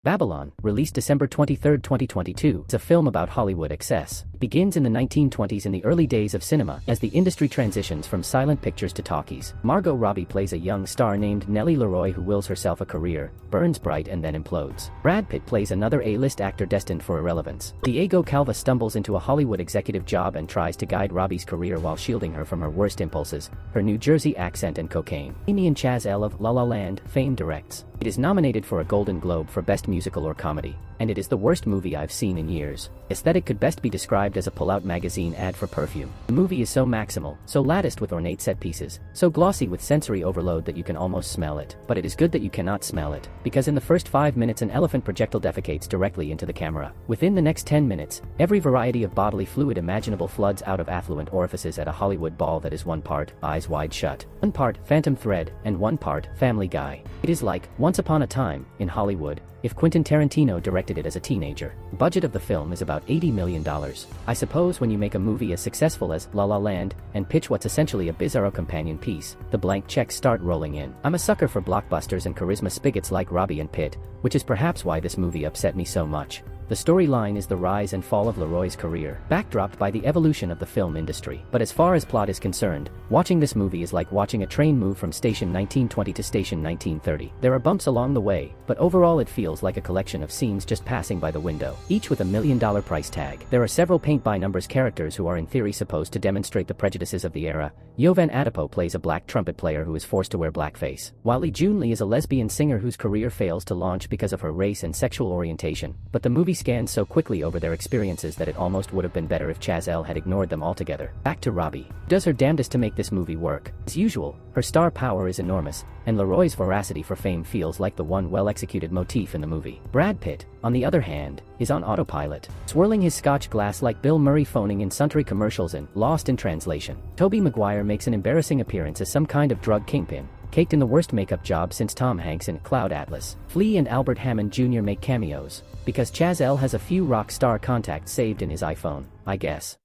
Babylon, released December 23, 2022, is a film about Hollywood excess. It begins in the 1920s in the early days of cinema as the industry transitions from silent pictures to talkies. Margot Robbie plays a young star named Nellie Leroy who wills herself a career, burns bright and then implodes. Brad Pitt plays another A-list actor destined for irrelevance. Diego Calva stumbles into a Hollywood executive job and tries to guide Robbie's career while shielding her from her worst impulses, her New Jersey accent and cocaine. Amy and Chaz L. of La La Land fame directs. It is nominated for a Golden Globe for Best Musical or Comedy, and it is the worst movie I've seen in years. Aesthetic could best be described as a pull-out magazine ad for perfume. The movie is so maximal, so latticed with ornate set pieces, so glossy with sensory overload that you can almost smell it. But it is good that you cannot smell it, because in the first 5 minutes an elephant projectile defecates directly into the camera. Within the next 10 minutes, every variety of bodily fluid imaginable floods out of affluent orifices at a Hollywood ball that is 1 part Eyes Wide Shut, 1 part Phantom Thread, and 1 part Family Guy. It is like Once Upon a Time in Hollywood, if Quentin Tarantino directed it as a teenager. The budget of the film is about $80 million. I suppose when you make a movie as successful as La La Land and pitch what's essentially a bizarro companion piece, the blank checks start rolling in. I'm a sucker for blockbusters and charisma spigots like Robbie and Pitt, which is perhaps why this movie upset me so much. The storyline is the rise and fall of Leroy's career, backdropped by the evolution of the film industry. But as far as plot is concerned, watching this movie is like watching a train move from station 1920 to station 1930. There are bumps along the way, but overall it feels like a collection of scenes just passing by the window, each with $1 million price tag. There are several paint-by-numbers characters who are in theory supposed to demonstrate the prejudices of the era. Jovan Adipo plays a black trumpet player who is forced to wear blackface, while Lee Jun-lee is a lesbian singer whose career fails to launch because of her race and sexual orientation. But the movie scans so quickly over their experiences that it almost would have been better if Chaz L. had ignored them altogether. Back to Robbie, who does her damnedest to make this movie work. As usual, her star power is enormous, and Leroy's voracity for fame feels like the one well-executed motif in the movie. Brad Pitt, on the other hand, is on autopilot, swirling his scotch glass like Bill Murray phoning in sundry commercials and Lost in Translation. Tobey Maguire makes an embarrassing appearance as some kind of drug kingpin, caked in the worst makeup job since Tom Hanks in Cloud Atlas. Flea and Albert Hammond Jr. make cameos, because Chaz L. has a few rock star contacts saved in his iPhone, I guess.